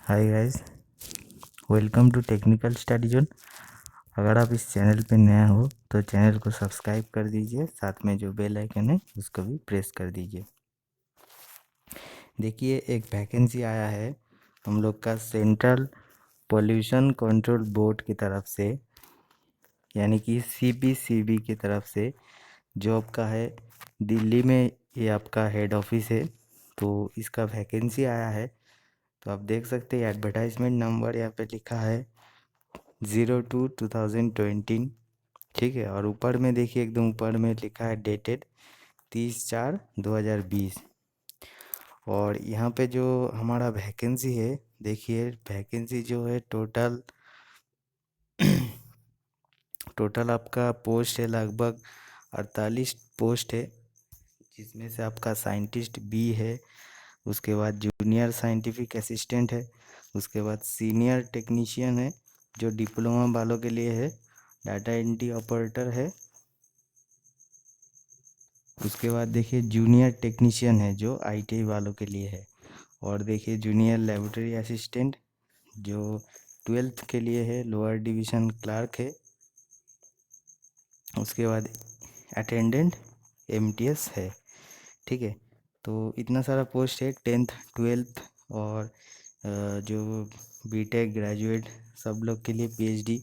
Hi guys, welcome to technical study zone. अगर आप इस चैनल पे नया हो तो चैनल को सब्सक्राइब कर दीजिए, साथ में जो बेल आइकन है उसको भी प्रेस कर दीजिए। देखिए, एक वैकेंसी आया है हम लोग का सेंट्रल पोल्यूशन कंट्रोल बोर्ड की तरफ से, यानी कि CPCB की तरफ से। जॉब का है, दिल्ली में ये आपका हेड ऑफिस है। तो इसका वैकेंसी आया है, तो आप देख सकते हैं एडवर्टाइजमेंट नंबर यहाँ पे लिखा है 02/2020। ठीक है, और ऊपर में देखिए, एकदम ऊपर में लिखा है डेटेड 30/4/2020। और यहाँ पे जो हमारा वैकेंसी है, देखिए वैकेंसी जो है टोटल आपका पोस्ट है लगभग 48 पोस्ट है, जिसमें से आपका साइंटिस्ट बी है, उसके बाद जूनियर साइंटिफिक असिस्टेंट है, उसके बाद सीनियर टेक्नीशियन है जो डिप्लोमा वालों के लिए है, डाटा एंट्री ऑपरेटर है, उसके बाद देखिए जूनियर टेक्नीशियन है जो ITI वालों के लिए है, और देखिए जूनियर लेबोरेटरी असिस्टेंट जो 12th के लिए है, लोअर डिवीजन क्लार्क है, उसके बाद अटेंडेंट MTS है। ठीक है, तो इतना सारा पोस्ट है 10th 12th और जो BTech ग्रेजुएट सब लोग के लिए, PhD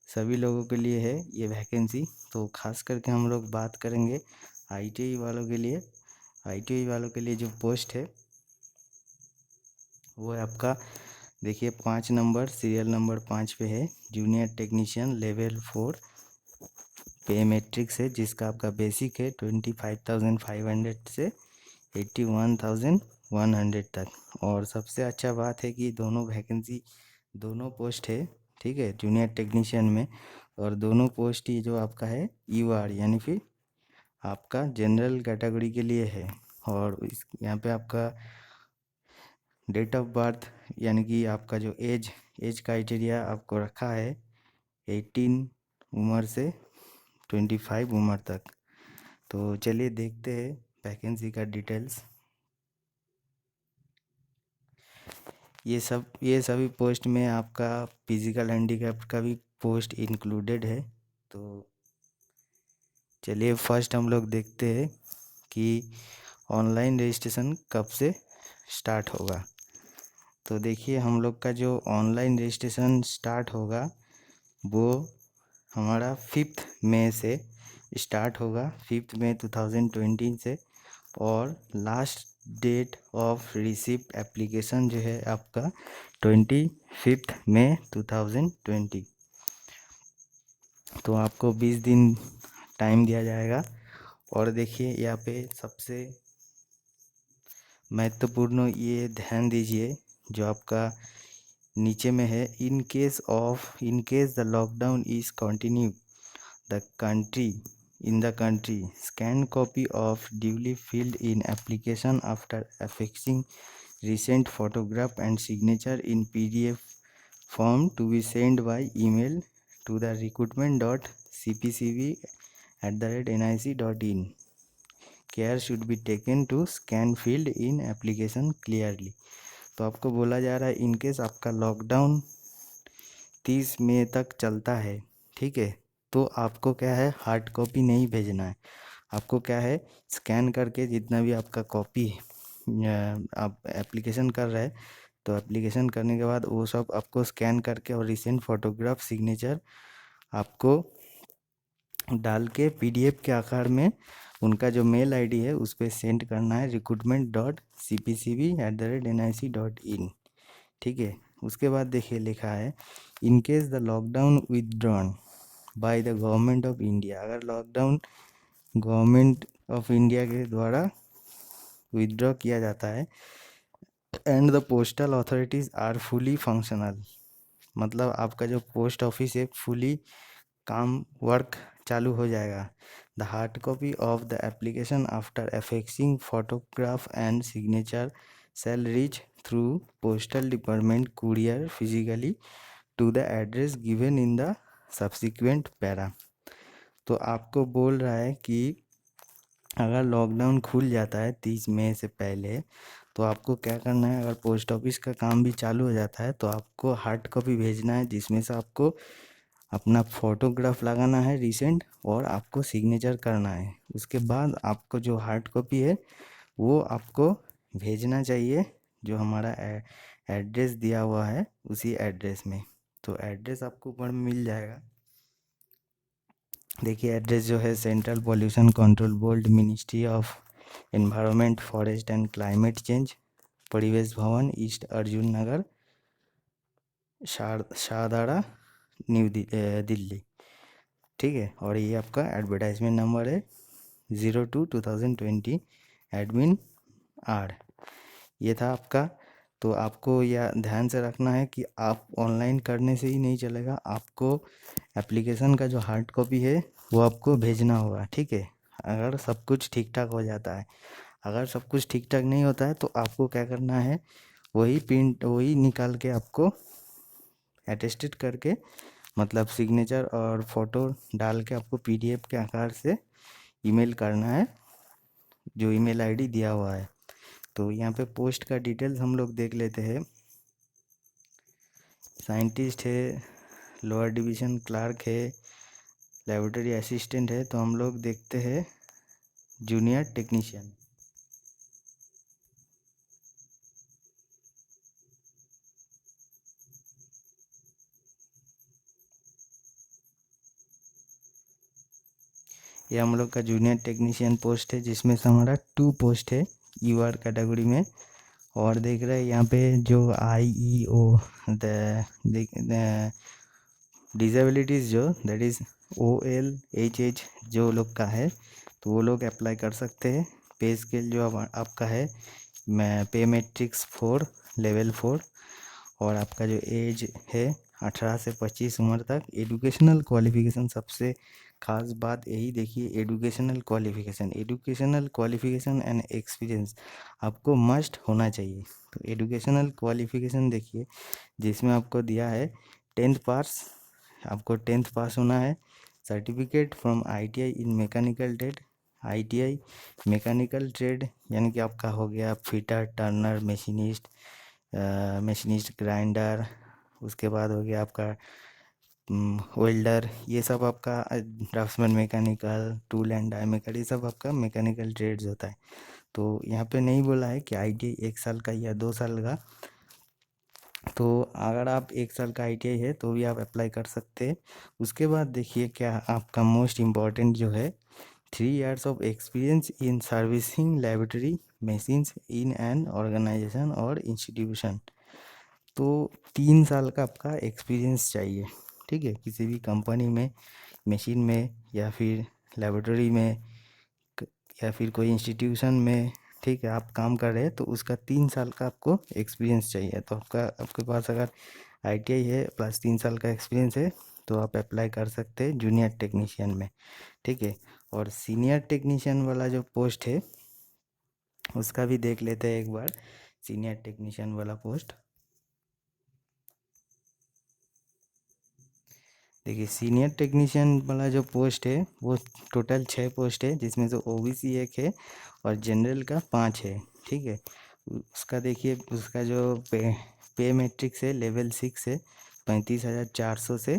सभी लोगों के लिए है ये वैकेंसी। तो खास करके हम लोग बात करेंगे ITI वालों के लिए। ITI वालों के लिए जो पोस्ट है वो है आपका, देखिए 5 नंबर, सीरियल नंबर 5 पे है, जूनियर टेक्नीशियन लेवल 4 पे मैट्रिक्स है, जिसका आपका बेसिक है 25,500 से 81,100 तक। और सबसे अच्छा बात है कि दोनों वैकेंसी, दोनों पोस्ट है, ठीक है, जूनियर टेक्नीशियन में। और दोनों पोस्ट ही जो आपका है UR यानी फिर आपका जनरल कैटेगरी के लिए है। और इस यहाँ पे आपका डेट ऑफ बर्थ यानी कि आपका जो एज क्राइटेरिया आपको रखा है 18 उम्र से 25 उम्र तक। तो चलिए देखते हैं वैकेंसी का डिटेल्स। ये सभी पोस्ट में आपका फिजिकल हैंडीकैप का भी पोस्ट इंक्लूडेड है। तो चलिए फर्स्ट हम लोग देखते हैं कि ऑनलाइन रजिस्ट्रेशन कब से स्टार्ट होगा। तो देखिए, हम लोग का जो ऑनलाइन रजिस्ट्रेशन स्टार्ट होगा वो हमारा 5 मई से स्टार्ट होगा, 5 मई 2020 से। और last date of receipt application जो है आपका 25 मई 2020। तो आपको 20 दिन टाइम दिया जाएगा। और देखिए यहाँ पे सबसे महत्वपूर्ण ये ध्यान दीजिए जो आपका नीचे में है, in case the lockdown is continue the country in the country, scanned copy of duly filled in application after affixing recent photograph and signature in PDF form to be sent by email to the recruitment.cpcb@nic.in. Care should be taken to scan filled in application clearly. तो आपको बोला जा रहा है in case आपका lockdown 30 मई तक चलता है, ठीक है, तो आपको क्या है, हार्ड कॉपी नहीं भेजना है। आपको क्या है, स्कैन करके जितना भी आपका कॉपी आप एप्लीकेशन कर रहे हैं, तो एप्लीकेशन करने के बाद वो सब आपको स्कैन करके और रिसेंट फोटोग्राफ सिग्नेचर आपको डाल के PDF के आकार में उनका जो मेल ID है उस पर सेंड करना है, recruitment.cpcb@nic.in। ठीक है, उसके बाद देखिए लिखा है, in case the lockdown withdrawn by the government of India. अगर लॉकडाउन गवर्नमेंट ऑफ इंडिया के द्वारा विदड्रॉ किया जाता है, and the postal authorities are fully functional, मतलब आपका जो पोस्ट ऑफिस है फुली काम वर्क चालू हो जाएगा। The hard copy of the application after affixing photograph and signature shall reach through postal department courier physically to the address given in the subsequent para। तो आपको बोल रहा है कि अगर लॉकडाउन खुल जाता है 30 मई से पहले, तो आपको क्या करना है, अगर पोस्ट ऑफिस का काम भी चालू हो जाता है तो आपको हार्ड कॉपी भेजना है, जिसमें से आपको अपना फोटोग्राफ लगाना है रिसेंट, और आपको सिग्नेचर करना है। उसके बाद आपको जो हार्ड कॉपी है वो आपको भेजना चाहिए, जो हमारा एड्रेस दिया हुआ है उसी एड्रेस में। तो एड्रेस आपको ऊपर में मिल जाएगा। देखिए एड्रेस जो है, central pollution control board, ministry of environment, forest and climate change, परिवेश भवन, ईस्ट अर्जुन नगर, शाहदरा, दिल्ली। ठीक है, और ये आपका एडवर्टाइजमेंट नंबर है 02/2020, एडमिन आर। ये था आपका। तो आपको यह ध्यान से रखना है कि आप ऑनलाइन करने से ही नहीं चलेगा, आपको एप्लीकेशन का जो हार्ड कॉपी है वो आपको भेजना होगा। ठीक है, अगर सब कुछ ठीक ठाक हो जाता है। अगर सब कुछ ठीक ठाक नहीं होता है तो आपको क्या करना है, वही प्रिंट वही निकाल के आपको अटेस्टेड करके, मतलब सिग्नेचर और फोटो डाल के आपको पीडीएफ के आकार से ईमेल करना है, जो ईमेल आईडी दिया हुआ है। तो यहाँ पे पोस्ट का डिटेल्स हम लोग देख लेते हैं। साइंटिस्ट है, लोअर डिवीज़न क्लार्क है, लेबोरेटरी असिस्टेंट है। तो हम लोग देखते हैं जूनियर टेक्नीशियन। ये हम लोग का जूनियर टेक्नीशियन पोस्ट है, जिसमें से हमारा 2 पोस्ट है यूआर कैटेगरी में। और देख रहे हैं यहाँ पे जो IEO डिजेबिलिटीज़ जो दैट इज़ OLHH जो लोग का है, तो वो लोग अप्लाई कर सकते हैं। पे स्केल जो आपका है, मैं पे मैट्रिक्स 4 लेवल 4। और आपका जो एज है 18 से 25 उम्र तक। एजुकेशनल क्वालिफिकेशन, सबसे खास बात यही देखिए, एजुकेशनल क्वालिफिकेशन एंड एक्सपीरियंस आपको मस्ट होना चाहिए। तो एजुकेशनल क्वालिफिकेशन देखिए, जिसमें आपको दिया है 10th पास, आपको 10th पास होना है। Certificate from ITI in mechanical trade, ITI mechanical trade यानी कि आपका हो गया फिटर, टर्नर, मशीनिस्ट, ग्राइंडर। उसके बाद हो गया आपका वेल्डर। ये सब आपका draftsman mechanical, tool and die maker, ये सब आपका मैकेनिकल ट्रेड्स होता है। तो यहाँ पे नहीं बोला है कि ITI 1 साल का या 2 साल का। तो अगर आप 1 साल का ITI है तो भी आप अप्लाई कर सकते हैं। उसके बाद देखिए क्या आपका मोस्ट इम्पॉर्टेंट जो है, 3 years of experience in servicing laboratory machines in an organisation और इंस्टीट्यूशन। तो 3 साल का आपका एक्सपीरियंस चाहिए। ठीक है, किसी भी कंपनी में, मशीन में, या फिर लेबोरेटरी में, या फिर कोई इंस्टीट्यूशन में। ठीक है, आप काम कर रहे हैं तो उसका 3 साल का आपको एक्सपीरियंस चाहिए। तो आपके पास अगर ITI है प्लस 3 साल का एक्सपीरियंस है तो आप अप्लाई कर सकते हैं जूनियर टेक्नीशियन में। ठीक है, और सीनियर टेक्नीशियन वाला जो पोस्ट है उसका भी देख लेते हैं एक बार। सीनियर टेक्नीशियन वाला पोस्ट देखिए, सीनियर टेक्नीशियन वाला जो पोस्ट है वो टोटल 6 पोस्ट है, जिसमें से OBC 1 है और जनरल का 5 है। ठीक है, उसका देखिए, उसका जो पे मैट्रिक्स है लेवल 6 है, 35,400 से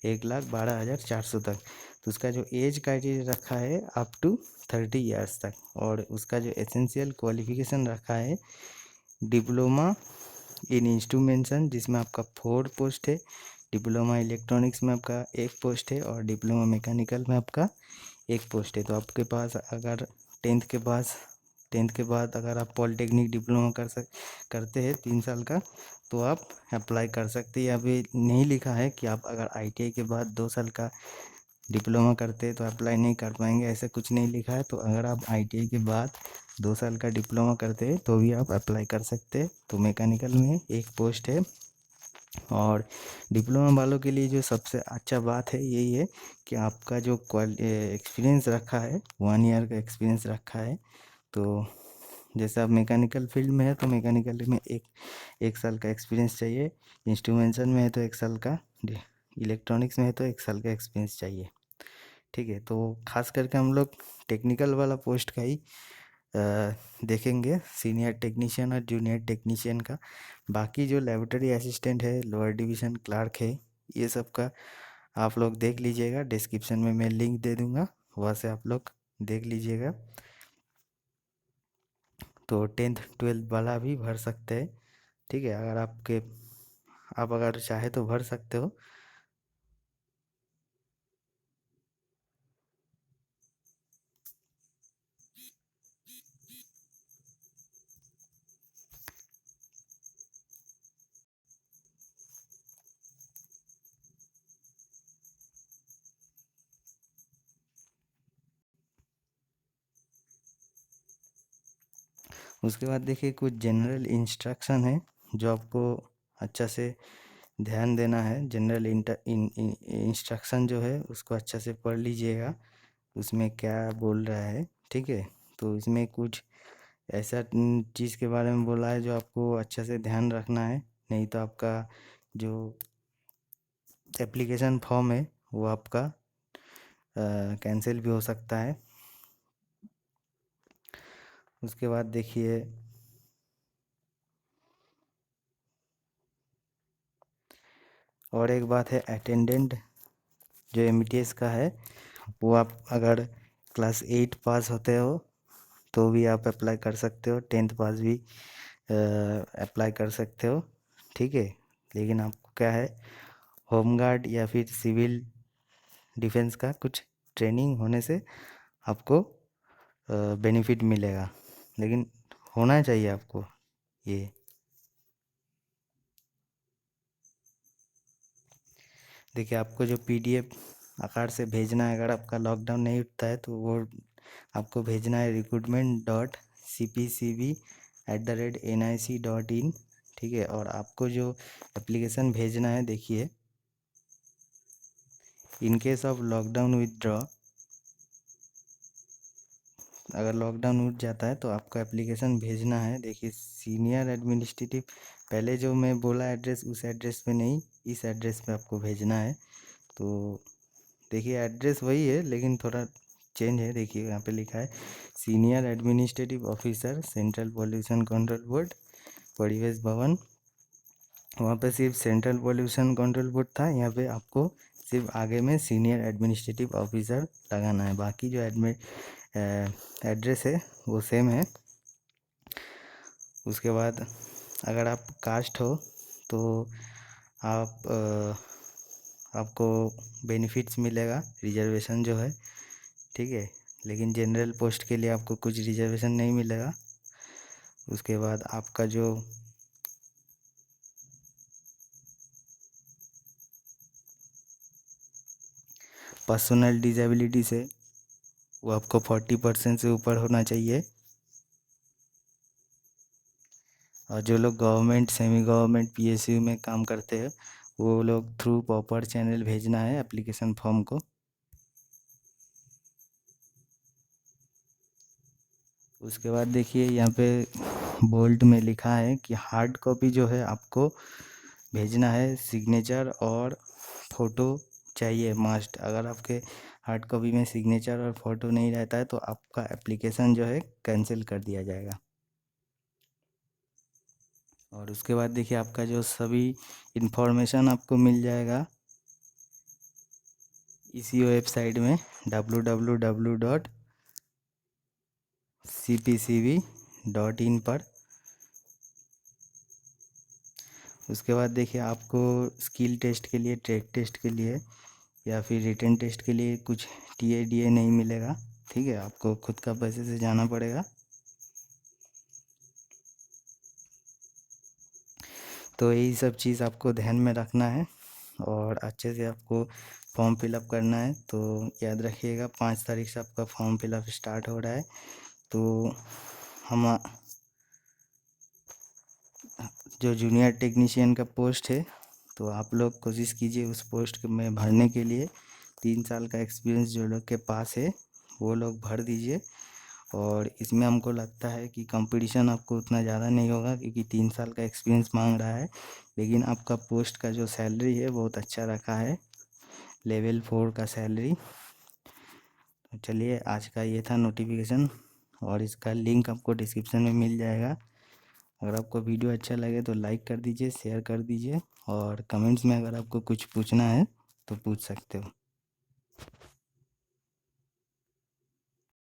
1,12,400 तक। तो उसका जो एज क्राइटेरिया रखा है अप टू 30 ईयर्स तक। और उसका जो एसेंशियल क्वालिफिकेशन रखा है, डिप्लोमा इन इंस्ट्रूमेंटेशन, जिसमें आपका 4 पोस्ट है। डिप्लोमा इलेक्ट्रॉनिक्स में आपका 1 पोस्ट है, और डिप्लोमा मैकेनिकल में आपका 1 पोस्ट है। तो आपके पास अगर 10th के बाद अगर आप पॉलिटेक्निक डिप्लोमा करते हैं 3 साल का, तो आप अप्लाई कर सकते हैं। अभी नहीं लिखा है कि आप अगर ITI के बाद 2 साल का डिप्लोमा करते हैं तो अप्लाई नहीं कर पाएंगे, ऐसा कुछ नहीं लिखा है। तो अगर आप ITI के बाद 2 साल का डिप्लोमा करते हैं तो भी आप अप्लाई कर सकते हैं। तो मैकेनिकल में 1 पोस्ट है। और डिप्लोमा वालों के लिए जो सबसे अच्छा बात है यही है कि आपका जो एक्सपीरियंस रखा है, 1 ईयर का एक्सपीरियंस रखा है। तो जैसे आप मैकेनिकल फील्ड में है तो मैकेनिकल में एक साल का एक्सपीरियंस चाहिए। इंस्ट्रूमेंटेशन में है तो 1 साल का, इलेक्ट्रॉनिक्स में है तो 1 साल का एक्सपीरियंस चाहिए। ठीक है, तो खास करके हम लोग टेक्निकल वाला पोस्ट का ही देखेंगे सीनियर टेक्नीशियन और जूनियर टेक्नीशियन का। बाकी जो लेबोरेटरी असिस्टेंट है, लोअर डिवीज़न क्लार्क है, ये सब का आप लोग देख लीजिएगा। डिस्क्रिप्शन में मैं लिंक दे दूँगा, वहाँ से आप लोग देख लीजिएगा। तो 10th 12th वाला भी भर सकते हैं, ठीक है। आप अगर चाहे तो भर सकते हो। उसके बाद देखिए कुछ जनरल इंस्ट्रक्शन है जो आपको अच्छा से ध्यान देना है। जनरल इंस्ट्रक्शन जो है उसको अच्छा से पढ़ लीजिएगा, उसमें क्या बोल रहा है, ठीक है। तो इसमें कुछ ऐसा चीज़ के बारे में बोला है जो आपको अच्छा से ध्यान रखना है, नहीं तो आपका जो एप्लीकेशन फॉर्म है वो आपका कैंसिल भी हो सकता है। उसके बाद देखिए और एक बात है, अटेंडेंट जो एमटीएस का है वो आप अगर क्लास 8 पास होते हो तो भी आप अप्लाई कर सकते हो, 10th पास भी अप्लाई कर सकते हो, ठीक है। लेकिन आपको क्या है, होमगार्ड या फिर सिविल डिफेंस का कुछ ट्रेनिंग होने से आपको बेनिफिट मिलेगा, लेकिन होना चाहिए आपको ये। देखिए आपको जो पीडीएफ आकार से भेजना है, अगर आपका लॉकडाउन नहीं उठता है तो वो आपको भेजना है recruitment.cpcb@nic.in, ठीक है। और आपको जो एप्लीकेशन भेजना है, देखिए in case of lockdown withdraw, अगर लॉकडाउन उठ जाता है तो आपका एप्लीकेशन भेजना है, देखिए सीनियर एडमिनिस्ट्रेटिव, पहले जो मैं बोला एड्रेस उस एड्रेस पे नहीं, इस एड्रेस पे आपको भेजना है। तो देखिए एड्रेस वही है लेकिन थोड़ा चेंज है। देखिए यहाँ पे लिखा है senior administrative officer, central pollution control board, परिवेश भवन। वहाँ पे सिर्फ सेंट्रल पॉल्यूशन कंट्रोल बोर्ड था, यहाँ पे आपको सिर्फ आगे में सीनियर एडमिनिस्ट्रेटिव ऑफिसर लगाना है। बाकी जो एड्रेस है वो सेम है। उसके बाद अगर आप कास्ट हो तो आपको बेनिफिट्स मिलेगा, रिजर्वेशन जो है, ठीक है। लेकिन जनरल पोस्ट के लिए आपको कुछ रिजर्वेशन नहीं मिलेगा। उसके बाद आपका जो पर्सनल डिसेबिलिटीज़ है वो आपको 40% से ऊपर होना चाहिए। और जो लोग गवर्नमेंट, सेमी गवर्नमेंट, पीएसयू में काम करते हैं वो लोग थ्रू प्रॉपर चैनल भेजना है एप्लीकेशन फॉर्म को। उसके बाद देखिए यहाँ पे बोल्ड में लिखा है कि हार्ड कॉपी जो है आपको भेजना है, सिग्नेचर और फ़ोटो चाहिए मस्ट। अगर आपके हार्ड कॉपी में सिग्नेचर और फ़ोटो नहीं रहता है तो आपका एप्लीकेशन जो है कैंसिल कर दिया जाएगा। और उसके बाद देखिए आपका जो सभी इन्फॉर्मेशन आपको मिल जाएगा इसी वेबसाइट में www.cpcb.in पर। उसके बाद देखिए आपको स्किल टेस्ट के लिए, ट्रैक टेस्ट के लिए या फिर रिटन टेस्ट के लिए कुछ टीएडीए नहीं मिलेगा, ठीक है। आपको खुद का पैसे से जाना पड़ेगा। तो यही सब चीज़ आपको ध्यान में रखना है और अच्छे से आपको फॉर्म फिलअप करना है। तो याद रखिएगा 5 तारीख से आपका फॉर्म फिलअप स्टार्ट हो रहा है। तो हम जो जूनियर टेक्नीशियन का पोस्ट है तो आप लोग कोशिश कीजिए उस पोस्ट में भरने के लिए। 3 साल का एक्सपीरियंस जो लोग के पास है वो लोग भर दीजिए। और इसमें हमको लगता है कि कंपटीशन आपको उतना ज़्यादा नहीं होगा क्योंकि 3 साल का एक्सपीरियंस मांग रहा है। लेकिन आपका पोस्ट का जो सैलरी है बहुत अच्छा रखा है, लेवल 4 का सैलरी। तो चलिए आज का ये था नोटिफिकेशन। और इसका लिंक आपको डिस्क्रिप्शन में मिल जाएगा। अगर आपको वीडियो अच्छा लगे तो लाइक कर दीजिए, शेयर कर दीजिए, और कमेंट्स में अगर आपको कुछ पूछना है तो पूछ सकते हो।